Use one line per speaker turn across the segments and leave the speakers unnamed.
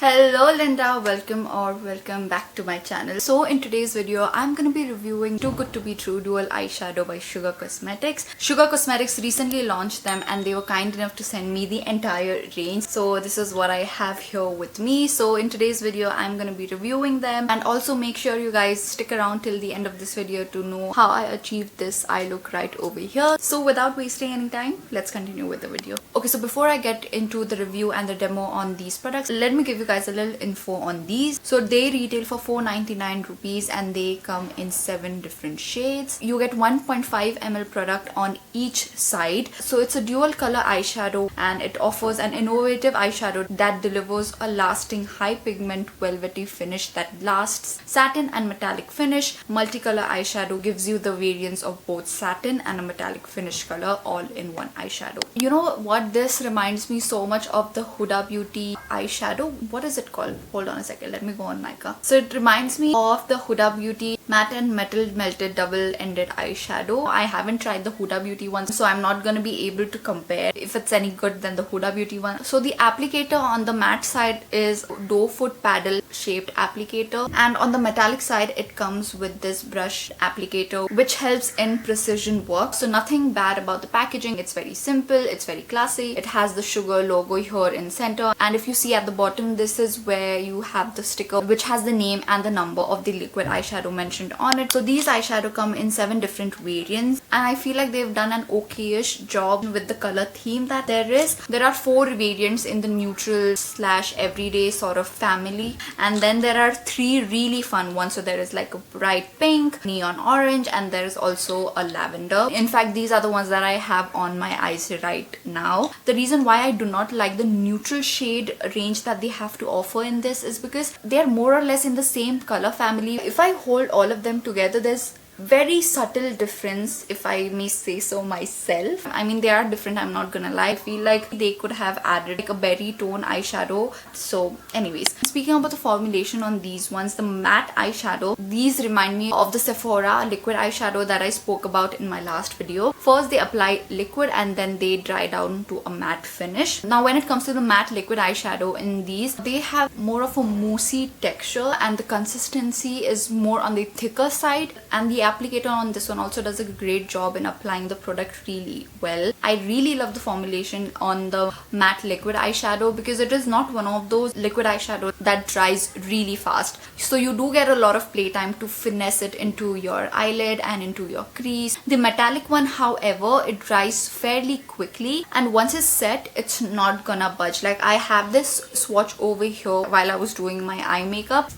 Hello Linda, welcome back to my channel. So in today's video, I'm gonna be reviewing Too Good to Be True Dual Eyeshadow by Sugar Cosmetics. Sugar Cosmetics recently launched them and they were kind enough to send me the entire range. So this is what I have here with me. So in today's video, I'm gonna be reviewing them, and also make sure you guys stick around till the end of this video to know how I achieved this eye look right over here. So without wasting any time, let's continue with the video. Okay, so before I get into the review and the demo on these products, let me give you guys a little info on these. So they retail for 499 rupees and they come in 7 different shades. You get 1.5 ml product on each side. So it's a dual color eyeshadow and it offers an innovative eyeshadow that delivers a lasting high pigment velvety finish that lasts. Satin and metallic finish. Multicolor eyeshadow gives you the variance of both satin and a metallic finish color all in one eyeshadow. You know what, this reminds me so much of the Huda Beauty eyeshadow. What is it called? Hold on a second, let me go on mica. So it reminds me of the Huda Beauty matte and metal melted double-ended eyeshadow. I haven't tried the Huda Beauty one, so I'm not gonna be able to compare if it's any good than the Huda Beauty one. So the applicator on the matte side is doe foot paddle shaped applicator, and on the metallic side it comes with this brush applicator which helps in precision work. So nothing bad about the packaging. It's very simple, it's very classy. It has the Sugar logo here in center, and if you see at the bottom, this is where you have the sticker which has the name and the number of the liquid eyeshadow mentioned on it. So these eyeshadow come in 7 different variants, and I feel like they've done an okay-ish job with the color theme that there is. There are 4 variants in the neutral / everyday sort of family, and then there are 3 really fun ones. So there is like a bright pink, neon orange, and there is also a lavender. In fact, these are the ones that I have on my eyes right now. The reason why I do not like the neutral shade range that they have to offer in this is because they're more or less in the same color family. If I hold all of them together, there's very subtle difference, if I may say so myself. I mean, they are different, I'm not gonna lie. I feel like they could have added like a berry tone eyeshadow. So anyways, speaking about the formulation on these ones, the matte eyeshadow, these remind me of the Sephora liquid eyeshadow that I spoke about in my last video. First they apply liquid and then they dry down to a matte finish. Now when it comes to the matte liquid eyeshadow in these, they have more of a moussey texture and the consistency is more on the thicker side, and the applicator on this one also does a great job in applying the product really well. I really love the formulation on the matte liquid eyeshadow because it is not one of those liquid eyeshadows that dries really fast. So you do get a lot of playtime to finesse it into your eyelid and into your crease. The metallic one, however, it dries fairly quickly, and once it's set, it's not gonna budge. Like I have this swatch over here while I was doing my eye makeup.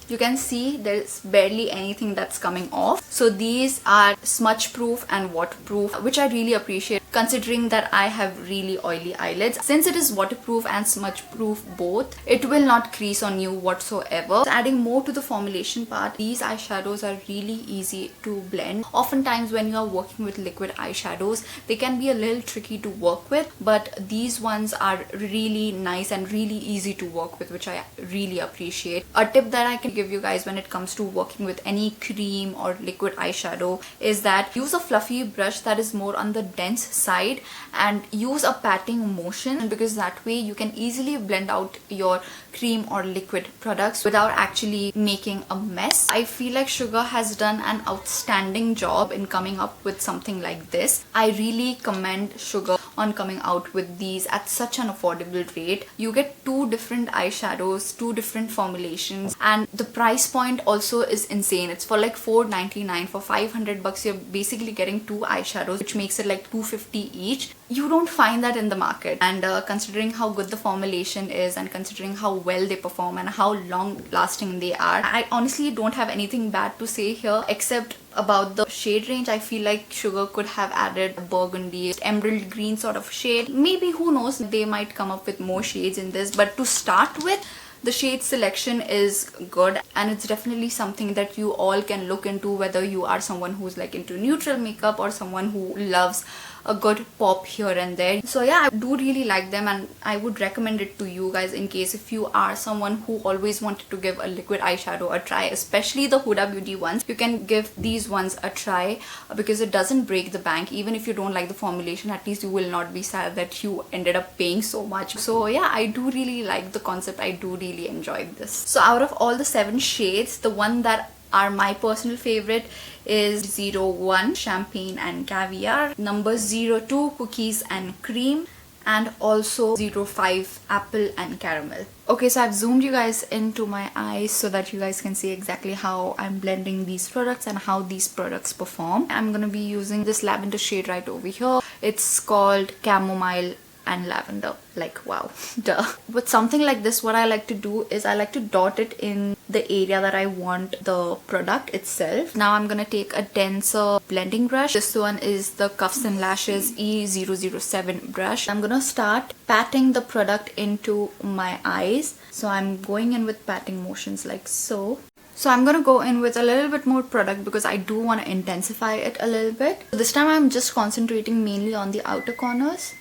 You can see there's barely anything that's coming off. So these are smudge proof and waterproof, which I really appreciate considering that I have really oily eyelids. Since it is waterproof and smudge proof both, it will not crease on you whatsoever. So adding more to the formulation part, these eyeshadows are really easy to blend. Oftentimes when you are working with liquid eyeshadows, they can be a little tricky to work with, but these ones are really nice and really easy to work with, which I really appreciate. A tip that I can give you guys when it comes to working with any cream or liquid eyeshadow is that use a fluffy brush that is more on the dense side and use a patting motion, because that way you can easily blend out your cream or liquid products without actually making a mess. I feel like Sugar has done an outstanding job in coming up with something like this. I really commend Sugar on coming out with these at such an affordable rate. You get 2 different eyeshadows, 2 different formulations, and the price point also is insane. It's for like $4.99. For 500 bucks you're basically getting 2 eyeshadows, which makes it like $2.50 each. You don't find that in the market, and considering how good the formulation is and considering how well they perform and how long lasting they are, I honestly don't have anything bad to say here except about the shade range. I feel like Sugar could have added a burgundy, emerald green sort of shade. Maybe, who knows, they might come up with more shades in this, but to start with, the shade selection is good, and it's definitely something that you all can look into, whether you are someone who's like into neutral makeup or someone who loves a good pop here and there. So yeah, I do really like them, and I would recommend it to you guys in case if you are someone who always wanted to give a liquid eyeshadow a try, especially the Huda Beauty ones. You can give these ones a try because it doesn't break the bank. Even if you don't like the formulation, at least you will not be sad that you ended up paying so much. So yeah, I do really like the concept. I do really enjoy this. So out of all the 7 shades, the one that are my personal favorite is 01 Champagne and Caviar, number 02 Cookies and Cream, and also 05 Apple and Caramel. Okay, so I've zoomed you guys into my eyes so that you guys can see exactly how I'm blending these products and how these products perform. I'm gonna be using this lavender shade right over here. It's called Chamomile and Lavender. Like, wow, duh. With something like this, what I like to do is I like to dot it in the area that I want the product itself. Now I'm gonna take a denser blending brush. This one is the Cuffs and Lashes E007 brush. I'm gonna start patting the product into my eyes. So I'm going in with patting motions like so. So I'm gonna go in with a little bit more product because I do want to intensify it a little bit. This time I'm just concentrating mainly on the outer corners.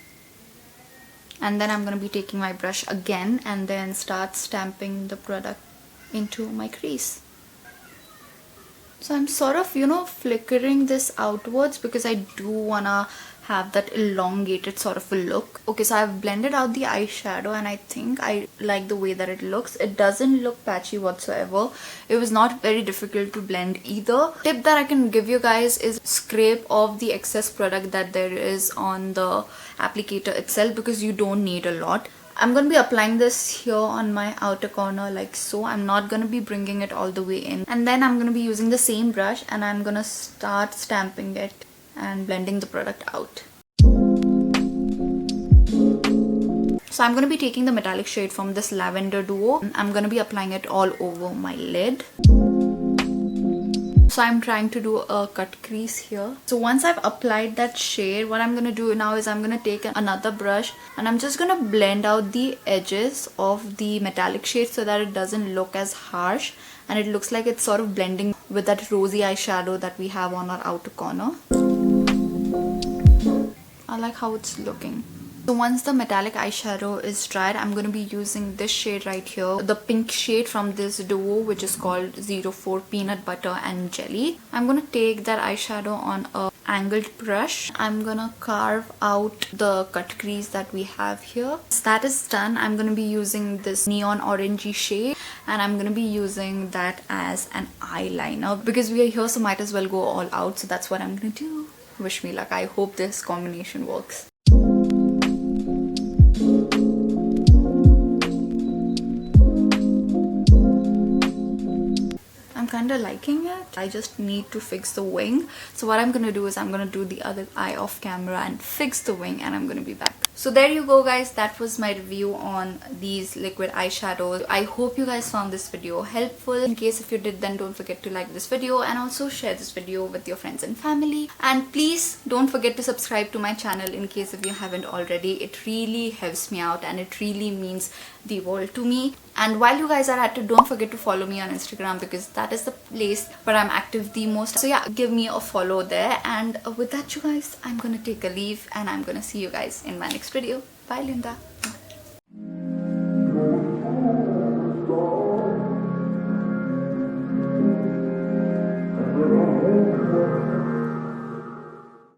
And then I'm going to be taking my brush again and then start stamping the product into my crease. So I'm sort of, flickering this outwards because I do want to have that elongated sort of a look. Okay, so I've blended out the eyeshadow and I think I like the way that it looks. It doesn't look patchy whatsoever. It was not very difficult to blend either. Tip that I can give you guys is scrape off the excess product that there is on the applicator itself because you don't need a lot. I'm going to be applying this here on my outer corner like so. I'm not going to be bringing it all the way in. And then I'm going to be using the same brush and I'm going to start stamping it and blending the product out. So I'm going to be taking the metallic shade from this Lavender Duo. I'm going to be applying it all over my lid. So I'm trying to do a cut crease here. So once I've applied that shade, what I'm going to do now is I'm going to take another brush and I'm just going to blend out the edges of the metallic shade so that it doesn't look as harsh and it looks like it's sort of blending with that rosy eyeshadow that we have on our outer corner. I like how it's looking. So once the metallic eyeshadow is dried, I'm going to be using this shade right here, the pink shade from this duo which is called 04 Peanut Butter and Jelly. I'm going to take that eyeshadow on a angled brush. I'm going to carve out the cut crease that we have here. Once that is done, I'm going to be using this neon orangey shade and I'm going to be using that as an eyeliner because we are here, so might as well go all out. So that's what I'm going to do. Wish me luck. I hope this combination works. I'm kind of liking it. I just need to fix the wing. So what I'm going to do is I'm going to do the other eye off camera and fix the wing and I'm going to be back. So there you go guys, that was my review on these liquid eyeshadows. I hope you guys found this video helpful. In case if you did, then don't forget to like this video and also share this video with your friends and family. And please don't forget to subscribe to my channel in case if you haven't already. It really helps me out and it really means the world to me. And while you guys are at it, don't forget to follow me on Instagram because that is the place where I'm active the most. So yeah, give me a follow there. And with that you guys, I'm gonna take a leave and I'm gonna see you guys in my next video. Bye Linda.